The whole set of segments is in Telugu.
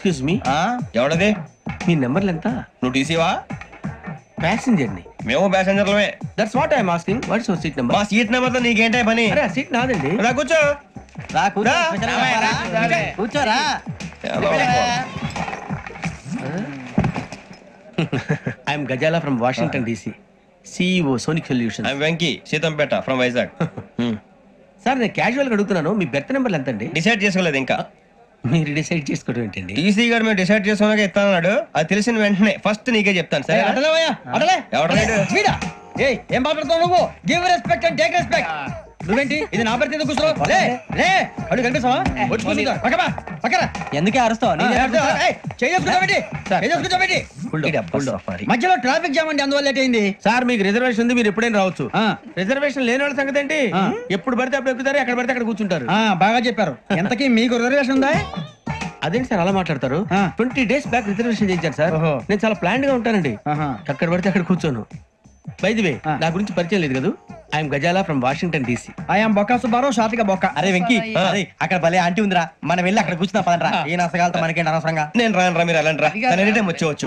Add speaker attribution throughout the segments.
Speaker 1: Excuse me.
Speaker 2: ఎవడది?
Speaker 1: మీ నెంబర్లు ఎంత?
Speaker 2: నువ్వు టీసీవా?
Speaker 1: ప్యాసింజర్ ని.
Speaker 2: మేము ప్యాసెంజర్లమే.
Speaker 1: That's what I'm asking. What's your seat number?
Speaker 2: మా సీట్ నెంబర్ తో నీకేంటే పని?
Speaker 1: అరే ఆ సీట్ నాదండి.
Speaker 2: రా కూర్చో.
Speaker 3: కూర్చోరా.
Speaker 1: I'm Ghazala from Washington DC, CEO Sonic Solution.
Speaker 2: I'm Venky, Seethampeta from Vizag.
Speaker 1: Sir నేను క్యాజువల్ గా అడుగుతున్నాను, మీ బెర్త్ నెంబర్లు ఎంత అండి?
Speaker 2: డిసైడ్ చేసుకోలేదు ఇంకా.
Speaker 1: మీరు డిసైడ్ చేసుకోవడం ఏంటండి?
Speaker 2: టీసీ గారు మేము డిసైడ్ చేసుకున్నాక ఇస్తానన్నాడు. అది తెలిసిన వెంటనే ఫస్ట్ నీకే చెప్తాను. సరే
Speaker 3: ఎవడలేడు. ఏం మాట్లాడుతావు నువ్వు? Give respect and take respect. నువ్వేంటి ఇది నా పరిస్థితి కూర్చున్నావు? అడుగు కనిపిస్తావా? వచ్చి కూర్చుంటా. పక్కరా. ఎందుకే అరుస్తావు? మధ్యలో ట్రాఫిక్ జామ్ అండి, అందువల్ల లేట్ అయింది.
Speaker 1: సార్ మీకు రిజర్వేషన్ ఉంది, మీరు ఎప్పుడైనా రావచ్చు. రిజర్వేషన్ లేని వాళ్ళ సంగతి ఏంటి? ఎప్పుడు పడితే అప్పుడు ఎక్కుతారు, ఎక్కడ పడితే అక్కడ కూర్చుంటారు.
Speaker 3: బాగా చెప్పారు. ఎంతకీ మీకు రిజర్వేషన్ ఉందా?
Speaker 1: అదేంటి సార్ అలా మాట్లాడతారు? 20 days బ్యాక్ రిజర్వేషన్ చేయించారు సార్. నేను చాలా ప్లాన్ గా ఉంటానండి. అక్కడ పడితే అక్కడ కూర్చోను. బై ది వే, నా గురించి పరిచయం లేదు కదా. I'm Ghazala from Washington DC.
Speaker 3: I'm Bokka Subbarao, షాతిక బొక్క. అరే వెంకీ, అక్కడ భలే ఆంటీ ఉందిరా, మనం వెళ్ళి అక్కడ కూర్చున్నా పదరా. ఏ నసగాలతో మనకేంటి అనవసరంగా.
Speaker 2: నేను రాను రా, మీరు వెళ్ళండి రా. ఎనీ టైం వచ్చేవచ్చు.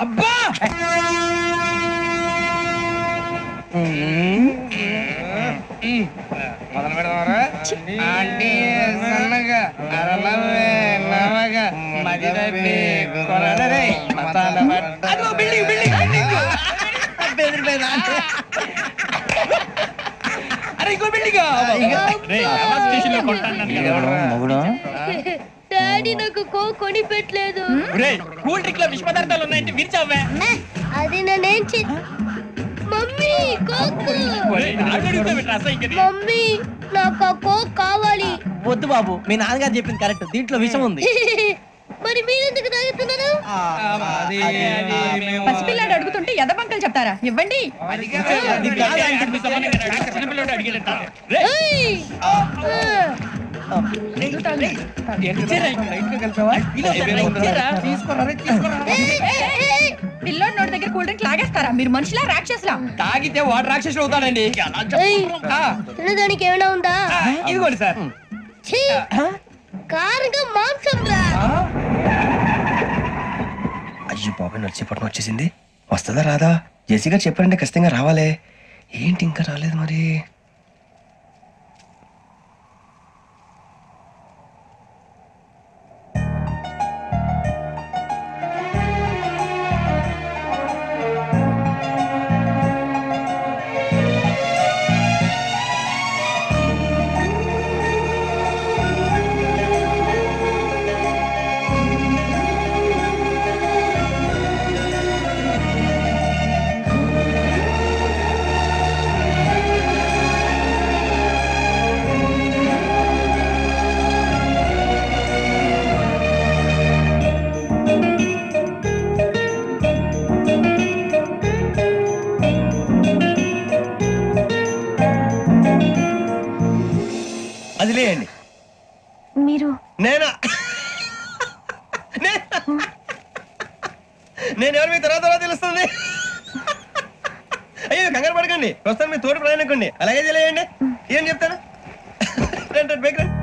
Speaker 3: అబ్బా
Speaker 4: మొదలు పెడదామరా? ఆంటీ సన్నగా అరలవే నవగా మది తప్పి కొరడరే మతాల అదో బిల్డింగ్ బిల్డింగ్ బిల్డింగ్ బెదిరిపోయింది. అరే ఇంకో బిల్డింగ్.
Speaker 5: డాడీ నాకు కొని పెట్టలేదు.
Speaker 4: కూల్ డ్రింక్ లో విష పదార్థాలు ఉన్నాయంటే విరిచావే.
Speaker 5: అది నేనేం మమ్మీ కోక్. మమ్మీ నాకు ఆ కోక్ కావాలి.
Speaker 3: వద్దు బాబు, మీ నాన్నగారు చెప్పింది కరెక్ట్, దీంట్లో విషయం ఉంది.
Speaker 5: మరి మీరెందుకు తాగుతున్నారు?
Speaker 6: పసిపిల్లాడు అడుగుతుంటే ఎదబంకలు చెప్తారా? ఇవ్వండి. పిల్లోడి నోటి దగ్గర కూల్ డ్రింక్ లాగేస్తారా? మీరు మనుషులా రాక్షసులా?
Speaker 4: తాగితే వాడు రాక్షసుడు అవుతాడండి.
Speaker 5: తినడానికి ఏమైనా ఉందా?
Speaker 4: ఇదిగోండి సార్.
Speaker 5: కారుగా మాంసం రా.
Speaker 2: అయ్యో బాబాయ్, నడిచేపట్నం వచ్చేసింది. వస్తుందా రాదా? జేసీ గారు చెప్పారంటే ఖచ్చితంగా రావాలే. ఏంటి ఇంకా రాలేదు మరి? అది లేండి.
Speaker 5: మీరు
Speaker 2: నేను ఎవరు మీ తర్వాత తెలుస్తుంది. అయ్యో కంగారు పడకండి, ప్రస్తుతం మీ తోటి ప్రయాణకండి. అలాగే తెలియండి. ఏం చెప్తాను? రండి బైక్ రండి.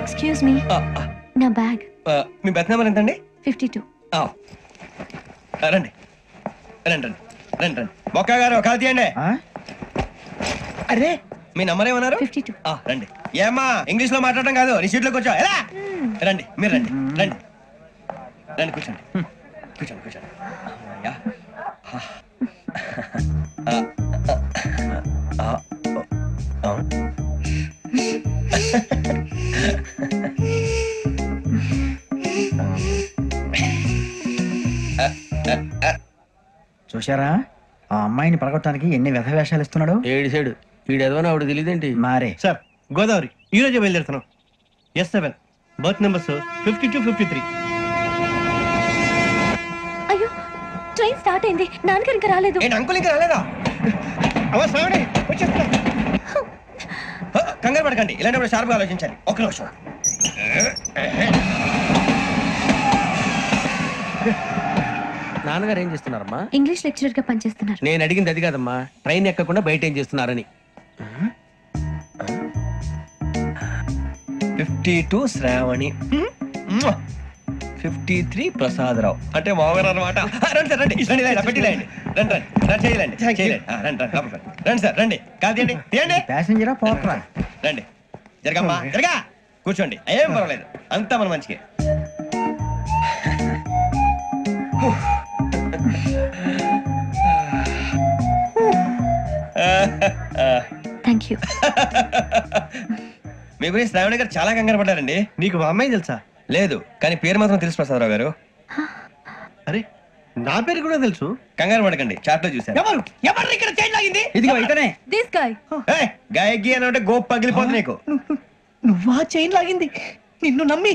Speaker 5: ఎక్స్క్యూజ్ మీ, నా బ్యాగ్.
Speaker 2: మీ బెత్ నెంబర్ ఎంతండి?
Speaker 5: 52.
Speaker 2: రండి రండి రండి రండి రండి. బొక్క గారు కాల్ తీయండి. అరే మీ నంబర్ ఏమన్నారు?
Speaker 5: 52.
Speaker 2: రండి. ఏమ్మా ఇంగ్లీష్ లో మాట్లాడడం కాదు, నీ సీట్లో కూర్చో. ఎలా రండి, మీరు రండి రండి రండి, కూర్చోండి కూర్చోండి కూర్చోండి.
Speaker 3: చూశారా ఆ అమ్మాయిని పడగొట్టడానికి ఎన్ని వ్యధ వేషాలు ఇస్తున్నాడు.
Speaker 1: ఏడు సైడు వీడెదవని ఆవిడ తెలియదేంటి?
Speaker 3: మారే
Speaker 2: సార్, గోదావరి ఈ రోజే బయలుదేరుతున్నాం. S7 berth numbers 52, 53.
Speaker 5: అయ్యో ట్రైన్ స్టార్ట్ అయింది, నాన్నగారు ఇంకా రాలేదు.
Speaker 2: ఏంటి అంకుల్ ఇంకా రాలేదా? కంగారు పడకండి, ఇలాంటప్పుడు షార్ప్గా ఆలోచించాలి. ఒక్క నిమిషం.
Speaker 1: నాన్నగారు ఏం చేస్తున్నారమ్మా?
Speaker 5: ఇంగ్లీష్ లెక్చరర్ గా పనిచేస్తున్నారు.
Speaker 1: నేను అడిగింది అది కాదమ్మా, ట్రైన్ ఎక్కకుండా బయట ఏం చేస్తున్నారని.
Speaker 2: 52 శ్రావణి, 53 ప్రసాదరావు అంటే మామగారు అనమాట. రండి సార్ రండి, రండి ఇలా పెట్టిలేండి, రండి రండి రండి చేయలేండి చేయలేండి, రండి రండి లోపలికి రండి సార్ రండి, కాదు తీయండి తీయండి,
Speaker 3: ప్యాసింజరా పోట్రా.
Speaker 2: రండి జరగమ్మా జరగా, కూర్చోండి, ఏం పర్వాలేదు, అంతా మన మంచికే.
Speaker 5: Thank you.
Speaker 2: మీ గురించి శ్రావణి గారు చాలా కంగారు పడ్డారండి.
Speaker 1: నీకు మా అమ్మాయి తెలుసా?
Speaker 2: లేదు, కానీ పేరు మాత్రం తెలుసు ప్రసాదరావు గారు.
Speaker 1: అరే నా పేరు కూడా తెలుసు.
Speaker 2: కంగారు పడకండి, చాట్లో చూశాను.
Speaker 4: ఎవరు ఎవరు ఇక్కడ చైన్ లాగింది?
Speaker 3: ఇదిగో ఇతనే.
Speaker 5: This guy.
Speaker 2: ఏయ్, గాయకి అని అంటే గోప్ పగిలిపోతుంది నీకు.
Speaker 4: నువ్వా చైన్ లాగింది? నిన్ను నమ్మి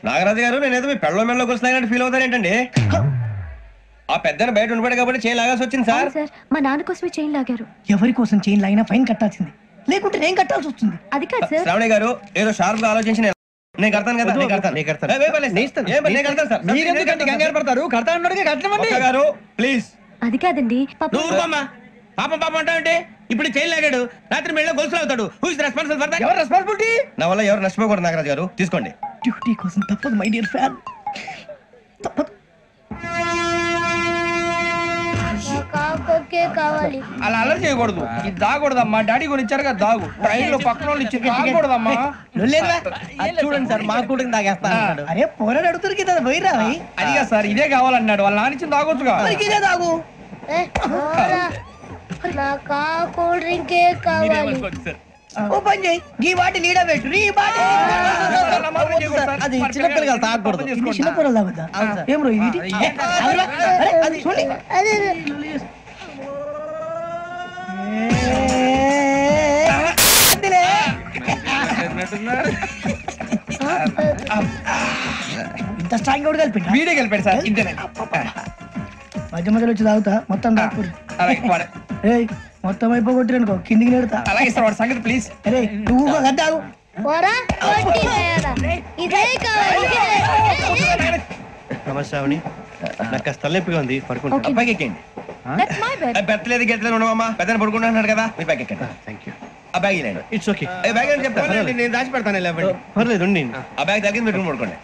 Speaker 2: నాగరాజు గారు, నేనేదో మీ పెళ్ళ మెళ్ళ గురిసినట్టు ఫీల్ అవుతారు ఏంటండి? ఆ పెద్దని బయట ఉండిపోయాడు కాబట్టి చేయి లాగాల్సి వచ్చింది సార్.
Speaker 5: సార్ మా నాన్న కోసమే చైన్ లాగారు.
Speaker 4: ఎవరి కోసం చైన్ లాగినా ఫైన్ కట్టాల్సింది, లేకుంటే నేను కట్టాల్సి వస్తుంది.
Speaker 5: అది కాదు సార్.
Speaker 2: శ్రావణి గారు ఏదో షార్ప్ గా ఆలోచించి నేను కడతాను కదా, నేను కడతాను.
Speaker 1: నేను కడతాను.
Speaker 2: ఏయ్, పర్లేదు, నేను కడతాను సార్.
Speaker 3: మీరెందుకంటే కంగారు పడతారు? కడతా అన్నాడుగా, కట్టమండి.
Speaker 2: ఒక్క గారు ప్లీజ్.
Speaker 5: అది కాదండి పాపం.
Speaker 1: నువ్వు ఊరుకోమ్మా. పాపం పాపం అంటావంటే ఇప్పుడు చైన్ లాగాడు, రాత్రి మెళ్ళ గొలుసులు అవుతాడు. Who is responsible for that?
Speaker 3: ఎవరు రెస్పాన్సిబిలిటీ?
Speaker 2: నా వల్ల ఎవరు నష్టపోకూడదు నాగరాజు గారు, తీసుకోండి.
Speaker 4: డ్యూటీ కోసం తప్పదు మై డియర్ ఫ్యాన్, తప్పదు.
Speaker 5: కావాలి.
Speaker 4: అలా అలర్ చేయకూడదు, ఇది దాగకూడదమ్మా. డాడీ కొని ఇచ్చారు కదా దాగు, ట్రైన్ లో పక్కన వాళ్ళు ఇచ్చి దాగకూడదమ్మా.
Speaker 3: చూడండి సార్, మా కూడా తాగేస్తాను.
Speaker 4: అరే పోరాడు అడుగుతారు కదా, పోయిరా అదిగా సార్, ఇదే కావాలన్నాడు. వాళ్ళ నాన్న ఇచ్చింది తాగొచ్చుగా. ఇదే తాగు.
Speaker 5: కూల్ డ్రింకే కావాలి.
Speaker 4: ఓ పని చేయి, ఈ బాటి లీడ పెట్టు, ఈ బాటి.
Speaker 3: అది చిన్నపిల్లలు తాగకూడదు.
Speaker 4: ఇది చిన్నపిల్లలు తాగుతా. ఏం రో ఇది? అరే, అది చూడండి. ఇంత స్ట్రాంగ్ కూడా కలిపి
Speaker 3: వీడే కలిపాడు సార్, ఇంతేనే.
Speaker 4: మధ్య మధ్యలో వచ్చి తాగుతా, మొత్తం తాగుతుంది. ఏయ్, మొత్తం అయిపోగొట్టిరనుకో కిందికి నేడుతా.
Speaker 3: అలాగే సార్, వాడి సంగతి ప్లీజ్.
Speaker 4: అరే నువ్వు కదా తాగు.
Speaker 1: నమస్తే శ్రావణి, నాకు కాస్త తలెప్పిగా ఉంది, పడుకుంటా.
Speaker 2: అబ్బాయికి ఎక్కండి.
Speaker 5: That's my bed.
Speaker 2: పెట్టలేదు గెట్టలేదు ఉండవమ్మా, పెద్దని పడుకుంటున్నాడు కదా, మీ బ్యాగ్ ఎక్కండి.
Speaker 1: Thank you.
Speaker 2: ఆ బ్యాగ్ ఇలాండి.
Speaker 1: It's okay.
Speaker 2: బ్యాగ్ అని చెప్తాను,
Speaker 1: నేను దాచి పెడతాను. లేవండి, పర్లేదు ఉండి.
Speaker 2: ఆ బ్యాగ్ తగ్గింది పెట్టుకుని పడుకోండి.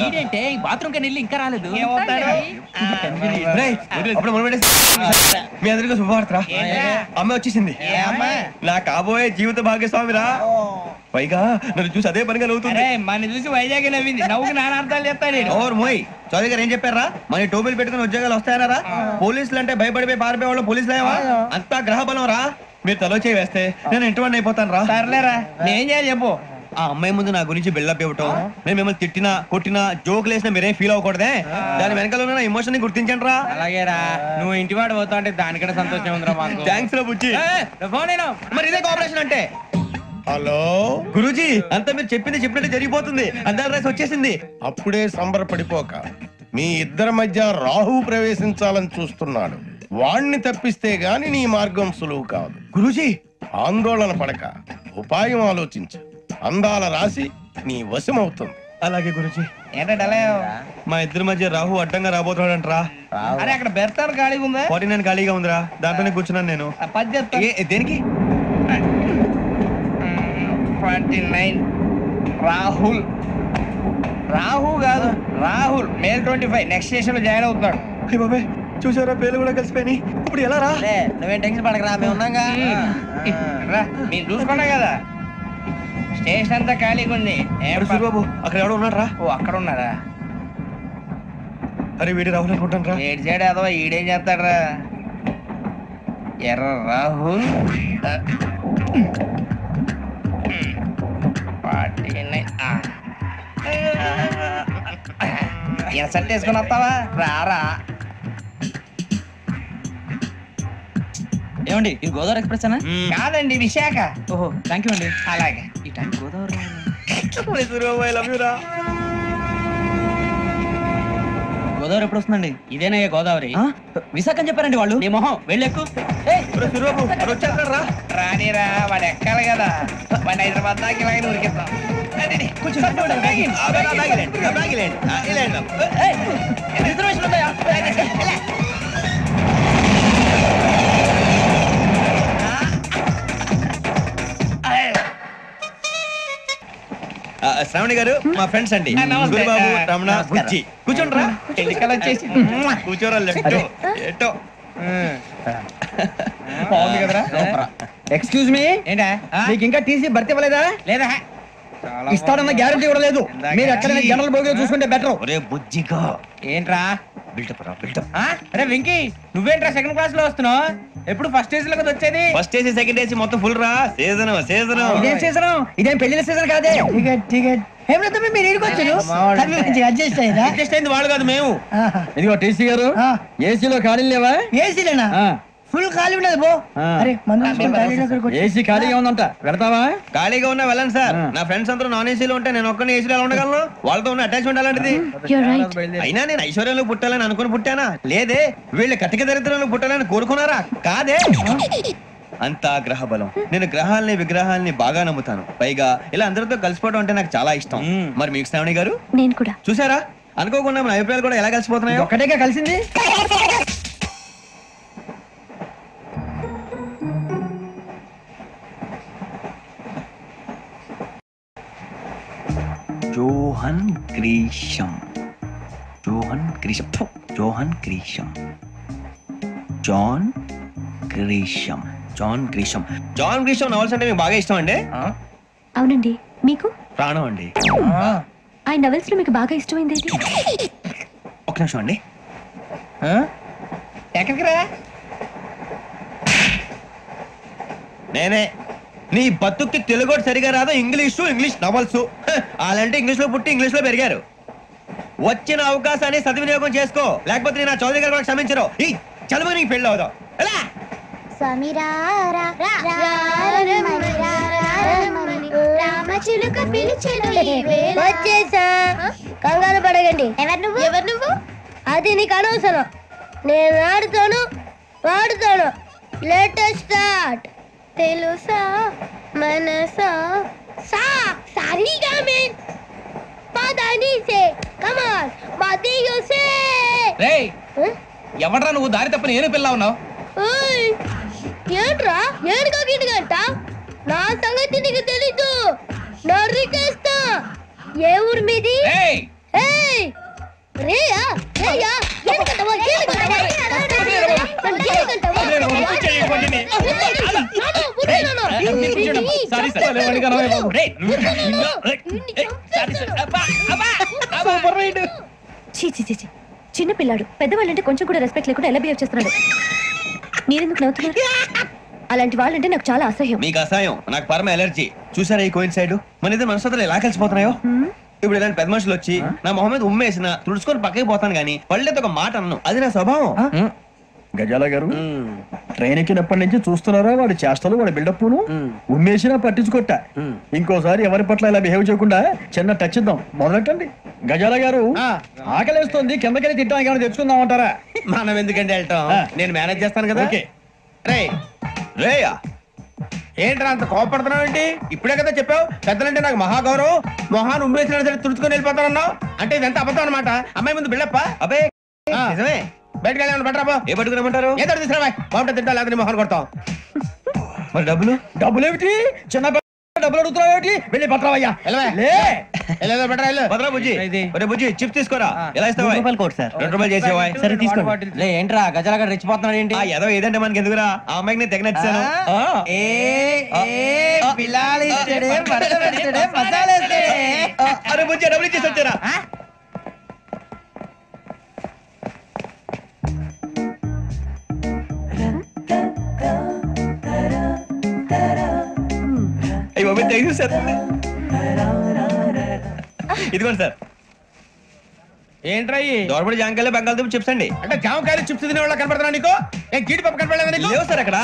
Speaker 4: ఏంటంటే బాత్రూమ్ కని వెళ్ళి ఇంకా రాలేదు.
Speaker 2: రేయ్, అప్పుడు మొదలు పెట్టేసి మీ అందరికీ శుభవార్తరా, అమ్మ వచ్చేసింది. నా కాబోయే జీవిత భాగ్యస్వామిరా. పైగా నన్ను చూసి అదే పనిగా నవ్వుతుంది.
Speaker 4: మన చూసి వైజాగ్ నవ్వింది, నవ్వుకి నాన్న అర్థాలు చెప్తాడు.
Speaker 2: ఓర్ మోయ్, చౌదరి గారు ఏం చెప్పారా? మన టోబీలు పెట్టుకుని ఉద్యోగాలు వస్తాయనరా? పోలీసులు అంటే భయపడిపోయి పారిపోయే వాళ్ళు పోలీసులు అయ్యవా? అంతా గ్రహ బలం రా. మీరు తలో చేయి వేస్తే నేను ఇంటివాడిని అయిపోతాను రా.
Speaker 4: సర్లేరా, నేనేం చేయాలి చెప్పు.
Speaker 2: ఆ అమ్మాయి ముందు నా గురించి బిల్డప్ ఇవ్వటం, నేను మిమ్మల్ని తిట్టినా కొట్టినా జోకులు వేసినా మీరేం ఫీల్ అవ్వకూడదే. దాని వెనకాల ఉన్న ఎమోషన్ ని గుర్తించండి రా.
Speaker 4: అలాగేరా, నువ్వు ఇంటి వాడు పోతా అంటే దానికంటే సంతోషం ఉందిరా మాకు.
Speaker 2: థ్యాంక్స్ రా బుజ్జి.
Speaker 4: ఫోన్ అయినా
Speaker 2: మరి ఇదే కోఆపరేషన్ అంటే.
Speaker 7: హలో
Speaker 2: గురూజీ, అంతా మీరు చెప్పింది చెప్పినట్టు జరిగిపోతుంది. అందాల రైస్ వచ్చేసింది.
Speaker 7: అప్పుడే సంబరపడిపోక, మీ ఇద్దరి మధ్య రాహు ప్రవేశించాలని చూస్తున్నాడు. వాణ్ణి తప్పిస్తే గాని నీ మార్గం సులువు కాదు.
Speaker 2: గురూజీ,
Speaker 7: ఆందోళన పడక, ఉపాయం ఆలోచించు. అందాల రాశి నీ వశమవుతుంది.
Speaker 2: అలాగే గురూజీ.
Speaker 4: ఏంటంటే
Speaker 2: మా ఇద్దరి మధ్య రాహు అడ్డంగా రాబోతున్నాడంటరా.
Speaker 4: అరే అక్కడ బెర్తాను ఖాళీగా ఉందా?
Speaker 2: 49 ఖాళీగా ఉందిరా, దాంట్లోనే కూర్చున్నాను నేను.
Speaker 4: పది చెప్తా.
Speaker 2: దేనికి?
Speaker 4: 49 రాహుల్. రాహు కాదు, రాహుల్. మే 25 నెక్స్ట్ స్టేషన్ లో జాయిన్ అవుతున్నాడు.
Speaker 2: అయ్య బాబాయ్, చూసారా పేర్లు కూడా కలిసిపోయినాయి. ఇప్పుడు ఎలా రా?
Speaker 3: నువ్వేం టెన్షన్ పడకరా, మేము ఉన్నాగా.
Speaker 4: రా, మీరు చూసుకున్నా కదా స్టేషన్ అంతా ఖాళీగా ఉంది.
Speaker 2: సూరిబాబు, అక్కడ ఎవడో ఉన్నాడు రా.
Speaker 4: ఓ అక్కడ ఉన్నారా?
Speaker 2: అరే వీడి రాహుల్ అనుకుంటాను రా.
Speaker 4: ఏడు సైడ్ అదో ఈడేం చేస్తాడరా? ఎర్ర రాహుల్ 49. ఇన్సర్ట్ వేసుకుని వస్తావా? రారా.
Speaker 3: ఏమండి, ఇది గోదావరి ఎక్స్ప్రెస్ అనా?
Speaker 4: కాదండి, విశాఖ.
Speaker 3: ఓహో, థ్యాంక్ యూ అండి.
Speaker 4: అలాగే.
Speaker 3: ఈ టైం గోదావరి. గోదావరి ఎప్పుడు వస్తుందండి? ఇదేనయ్య గోదావరి. విశాఖ అని చెప్పారండి వాళ్ళు. నీ మొహం వెళ్ళెక్కు.
Speaker 4: రానిరా వాడు ఎక్కాలి కదా, వాడిని హైదరాబాద్ దాకా ఇలాగే ఉరికిద్దాం.
Speaker 2: శ్రావణి గారు మా ఫ్రెండ్స్ అండి, గురుబాబు, రమణ, బుజ్జి. కూర్చోండి రా.
Speaker 4: ఎన్నికలు వచ్చేసి
Speaker 2: కూర్చోరా. లెఫ్ట్ ఎటో.
Speaker 4: బాగుంది కదరా.
Speaker 3: ఎక్స్క్యూజ్ మీ,
Speaker 4: ఏంటా
Speaker 3: మీకు ఇంకా టీసీ భర్తీ ఇవ్వలేదా?
Speaker 4: లేదా
Speaker 3: ఇస్తాడన్న గ్యారంటీ కూడా లేదు. మీరు ఎక్కడైనా జనరల్ బోగిలో చూసుకుంటే బెటర్.
Speaker 2: ఒరే బుజ్జిగా
Speaker 4: ఏంట్రా
Speaker 2: బిల్డప్ రా, బిల్డప్.
Speaker 4: అరే వెంకీ, నువ్వేంట్రా సెకండ్ క్లాస్ లో వస్తున్నావు? ఎప్పుడు ఫస్ట్ ఏసీ లో కదా వచ్చేది?
Speaker 2: ఫస్ట్ ఏసీ సెకండ్ ఏసీ మొత్తం ఫుల్ రా. Season season.
Speaker 3: ఇదేం సీజన్? ఇదేం పెళ్లిన సీజన్ కాదే. మీరు అడ్జస్ట్
Speaker 1: అయింది వాళ్ళు కాదు మేము.
Speaker 3: ఇదిగో టీసీ గారు, ఏసీలో ఖాళీ లేవా? ఏసీలేనా? ఫుల్ ఖాళీ ఉండదు బో. అరే ఏసీ ఖాళీగా ఉందంట, పెడతావా?
Speaker 2: ఖాళీగా ఉన్నా వెళ్ళండి సార్. నా ఫ్రెండ్స్ అందరూ నాన్ ఏసీలో ఉంటే నేను ఒక్కనే ఏసీలో ఎలా ఉండగలను? వాళ్ళతో ఉన్న అటాచ్మెంట్ అలాంటిది. అయినా నేను ఐశ్వర్యంలో పుట్టాలని అనుకుని పుట్టానా? లేదే. వీళ్ళు కటిక దరిద్రంలో పుట్టాలని కోరుకున్నారా? కాదే. అంతా గ్రహ బలం. నేను గ్రహాలని విగ్రహాలని బాగా నమ్ముతాను. పైగా ఇలా అందరితో కలిసిపోవడం అంటే నాకు చాలా ఇష్టం. మరి మీకు శ్రావణి గారు?
Speaker 5: నేను కూడా.
Speaker 2: చూసారా, అనుకోకుండా మన అభిప్రాయాలు కూడా ఎలా కలిసిపోతున్నాయి.
Speaker 3: ఒకటేగా కలిసింది.
Speaker 2: Johan Grisham, Johan Grisham, Johan Grisham, John Grisham, John Grisham. John Grisham novels అంటే మీకు బాగా ఇష్టం అండి?
Speaker 5: అవునండి. మీకు?
Speaker 2: ప్రాణం అండి.
Speaker 5: ఆయన నవెల్స్ లో మీకు బాగా ఇష్టమైంది ఏంటి?
Speaker 2: ఒక నిమిషం అండి.
Speaker 4: ఎక్కడికి రా?
Speaker 2: నేనే. నీ బతుక్కి తెలుగు సరిగా రాదు, ఇంగ్లీష్ నవల్స్. అలాంటి ఇంగ్లీష్ లో పుట్టి ఇంగ్లీష్ లో పెరిగారు. వచ్చిన అవకాశాన్ని సద్వినియోగం చేసుకో, లేకపోతే నేను చౌదరి గారు కూడా క్షమించరు. ఈ చదువు నీకు పెళ్ళి అవుదాం.
Speaker 8: కంగారు పడగండి. ఎవరు నువ్వు? అది నీకు అనవసరం. నేను ఆడుతాను, వాడుతాను. Latest start. తెలుసా మనసా సా సారీగా మెన్ పదని సే కమాన్ మదియో సే.
Speaker 4: రేయ్, ఎవడ్రా నువ్వు? దారి తప్ప నేను పిల్ల ఉన్నావు.
Speaker 8: ఓయ్ ఏంట్రా ఏడుగా గిడుగంట? నా సంగతి నీకు తెలీదు. నరికేస్తా. ఏ ఊరు మీది?
Speaker 4: రేయ్
Speaker 8: ఏయ్ రేయా రేయా ఏడుగంటవా ఏడుగంటవా
Speaker 4: సారీ సార్.
Speaker 5: చిన్న పిల్లాడు. పెద్దవాళ్ళంటే కొంచెం కూడా రెస్పెక్ట్ లేకుండా ఎలా బిహేవ్ చేస్తున్నాడు. మీరెందుకు నవ్వుతున్నారు? అలాంటి వాళ్ళంటే నాకు చాలా అసహ్యం.
Speaker 2: మీకు అసహ్యం, నాకు పరమ ఎలర్జీ. చూసారా ఈ కోయిన్ సైడ్? మన ఇద్దరు మనసులో ఎలా కలిసిపోతున్నాయో. ఇప్పుడు ఇలాంటి పెద్ద మనుషులు వచ్చి నా మొహం మీద ఉమ్మేసిన తుడుచుకొని పక్కకి పోతాను కానీ పళ్ళేతో ఒక మాట అన్నాను. అది నా స్వభావం.
Speaker 3: గజాల గారు, ట్రైన్ ఎక్కినప్పటి నుంచి చూస్తున్నారా వాడి చేష్టలు, వాడి బిల్డప్ను? ఉమ్మేసినా పట్టించుకోట. ఇంకోసారి ఎవరి పట్ల ఇలా బిహేవ్ చేయకుండా చిన్న టచ్ ఇద్దాం. మొదలెట్టండి. గజాల గారు, ఆకలేస్తుంది, కిందకెళ్ళి తిట్టడానికి ఏమైనా తెచ్చుకుందాం అంటారా?
Speaker 1: మనం ఎందుకంటే వెళ్తాం, నేను మేనేజ్ చేస్తాను కదా.
Speaker 2: రే రేయా,
Speaker 1: ఏంట్రా అంత కోపడుతున్నావు ఏంటి? ఇప్పుడే కదా చెప్పావు పెద్దలంటే నాకు మహాగౌరవం, మొహాన్ని ఉమ్మేసిన సరే తుడుచుకొని వెళ్ళిపోతానన్నావు. అంటే ఇదంతా అబద్ధం అనమాట. అమ్మాయి ముందు బిళ్ళప్ప.
Speaker 2: అబ్బే నిజమే.
Speaker 1: బయటకు వెళ్ళి పట్టరాబో.
Speaker 2: ఏ పట్టుకురమ్మంటారు?
Speaker 1: ఏదో తీసుకురా. బాగుంటుంది తింటా, లేదా మొహాన్ని కొడతాం.
Speaker 2: మరి డబ్బులు?
Speaker 3: డబ్బులు ఏమిటి? చిన్న డబ్బులు అడుగుతున్నావు ఏమిటి? వెళ్ళి పట్టరావయ్యా.
Speaker 2: భద్రా బుజ్జి, ఒరే బుజ్జి చిప్స్ తీసుకోరా. ఎలా ఇస్తావా? ₹2 చేసేవా?
Speaker 3: సరే తీసుకోండి. లే ఏంట్రా గజాల గారు రెచ్చిపోతున్నాడు ఏంటి?
Speaker 2: ఏదో ఏదంటే మనకి ఎందుకురా? ఆ అమ్మాయికి నేను తెగ నచ్చాను. అరే బుజ్జి, డబ్బులు ఇచ్చేసి వచ్చారా? ఇదిగోండి సార్.
Speaker 1: ఏంట్రా
Speaker 2: దోరబడి జాంకాయలు బంగాళదుంప చిప్స్ అండి.
Speaker 1: అంటే జామకాయలు చిప్స్ తినే వాళ్ళ కనపడుతున్నా నీకు? ఏ గీడి పప్పు కనపడలేదా నీకు?
Speaker 2: లేవు సార్ అక్కడ.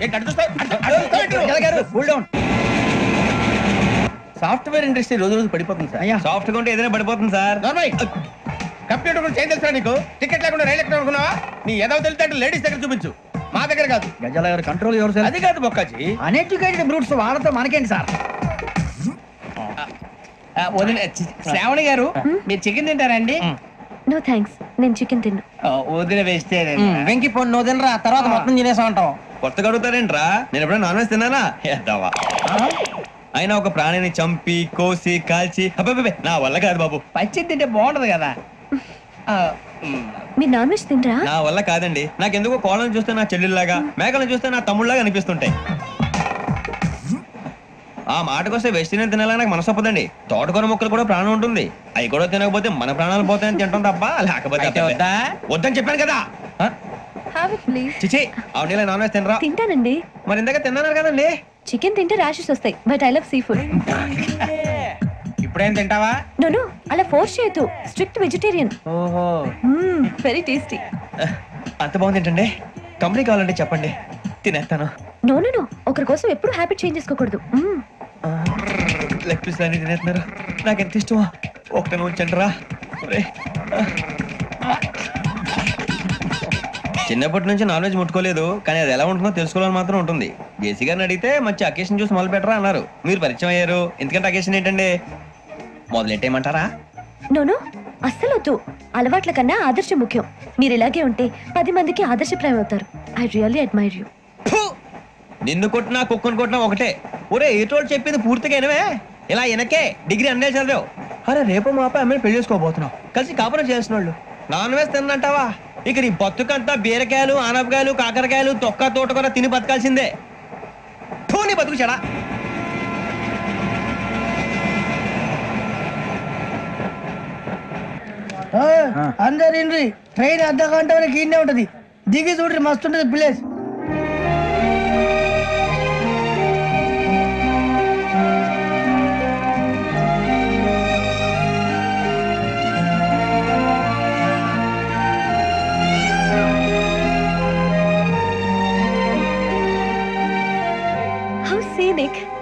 Speaker 1: ఏంటి అటు చూస్తావు? సాఫ్ట్వేర్ ఇండస్ట్రీ రోజు రోజు పడిపోతుంది సార్.
Speaker 2: సాఫ్ట్ గా ఉంటే ఏదైనా పడిపోతుంది సార్.
Speaker 7: కంప్యూటర్ గురించి ఏం తెలుసా నీకు? టికెట్ లేకుండా రైలు ఎక్కడ అనుకున్నావా? నీ ఏదో తెలితే లేడీస్ దగ్గర చూపించు, మా దగ్గర కాదు.
Speaker 3: గజాల గారు కంట్రోల్ ఎవరు సార్?
Speaker 1: అది కాదు బొక్కాజీ,
Speaker 4: అన్ఎడ్యుకేటెడ్ బ్రూట్స్ వాళ్ళతో మనకేంటి సార్? వదిన శ్రావణి గారు మీరు చికెన్ తింటారండి?
Speaker 5: నో థ్యాంక్స్, నేను చికెన్ తిన్ను.
Speaker 4: వదిన వేస్తే వెంకి పొన్ను నువ్వు తినరా, తర్వాత మొత్తం తినేసా ఉంటాం.
Speaker 2: కొత్తగా అడుగుతారేంట్రా? నేను ఎప్పుడైనా నాన్ వెజ్ తిన్నానా? ఎద్దావా. అయినా ఒక ప్రాణిని చంపి కోసి కాల్చి అబ్బబ్బే నా వల్ల కాదు బాబు.
Speaker 4: పచ్చి తింటే బాగుంటది కదా.
Speaker 5: మీరు నాన్ వెజ్ తినరా?
Speaker 2: నా వల్ల కాదండి. నాకెందుకో కోళ్ళని చూస్తే నా చెల్లెల్లాగా, మేకలను చూస్తే నా తమ్ముళ్ళలాగా అనిపిస్తుంటాయి. ఆ మాటకొస్తే వెస్టిరియన్ తినాలని నాకు మనసు ఒప్పదండి. తోటకూర మొక్కలు కూడా ప్రాణం ఉంటుంది. అవి కూడా తినకపోతే మన ప్రాణాలు పోతాయని తింటాం తప్ప లేకపోతే వద్దని చెప్పాను కదా.
Speaker 5: Have it please.
Speaker 2: చిచి అవునీ నాన్ వెజ్ తినరా?
Speaker 5: తింటానండి.
Speaker 2: మరి ఇందాక తిన్నాను కదండి.
Speaker 5: చికెన్ తింటే ర్యాషెస్ వస్తాయి, but I love sea food.
Speaker 4: ఇప్పుడేం తింటావా?
Speaker 5: నో అలా ఫోర్స్ చేయొద్దు. Strict vegetarian.
Speaker 2: ఓహో,
Speaker 5: వెరీ టేస్టీ.
Speaker 2: అంత బాగుంది ఏంటండి? కంపెనీ కావాలంటే చెప్పండి, తినేస్తాను.
Speaker 5: నో ఒకరి కోసం ఎప్పుడు హ్యాబిట్ చేంజ్ చేసుకోకూడదు.
Speaker 2: లెగ్ పీస్ అన్ని తినేస్తున్నారు. నాకు ఎంత ఇష్టమా, ఒకటే ఉంచండి రా. చిన్నప్పటి నుంచి నాన్ వెజ్ ముట్టుకోలేదు, కానీ అది ఎలా ఉంటుందో తెలుసుకోవాలని మాత్రం ఉంటుంది. జేసీ గారిని అడిగితే మంచి అకేషన్ చూసి మొదలు పెట్టరా అన్నారు. మీరు పరిచయం అయ్యారు, ఎందుకంటే అకేషన్ ఏంటండి? మొదలెట్టేయమంటారా?
Speaker 5: నో అస్సలు వద్దు. అలవాట్ల కన్నా ఆదర్శం ముఖ్యం. మీరు ఇలాగే ఉంటే 10 మందికి ఆదర్శప్రాయం అవుతారు. I really admire you.
Speaker 2: నిన్ను కొట్టినా కుక్కను కొట్టినా ఒకటే. ఒరే ఏటోళ్ళు చెప్పింది పూర్తిగా వినవే. ఇలా వెనకే డిగ్రీ అన్నే చదివావు. అరే రేపు మా అబ్బాయి అమ్మని పెళ్లి చేసుకోబోతున్నావు, కలిసి కాపురం చేసిన వాళ్ళు. నాన్ వెజ్ తిన్నంటావా? ఇక నీ బతుకంతా బీరకాయలు, ఆనపకాయలు, కాకరకాయలు, తొక్క తోట కూడా తిని బతకాల్సిందే. నీ బతుకు చెడా.
Speaker 4: అందరు ట్రైన్ అర్ధ గంట వరకు ఇన్నే ఉంటది. దిగి చూడ్రి, మస్తు ఉంటది ప్లేస్.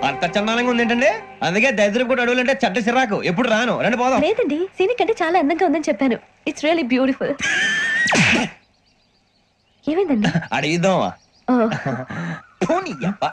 Speaker 2: అంత చందానంగా ఉంది ఏంటండి? అందుకే దరిద్రం కూడా అడవులంటే చెడ్డ చిరాకు. ఎప్పుడు రాను, రండి పోదాం.
Speaker 5: లేదండి, సీనిక్ అంటే చాలా అందంగా ఉందని చెప్పాను. It's really beautiful. ఏమైందండి?
Speaker 2: అడిగిద్దామా?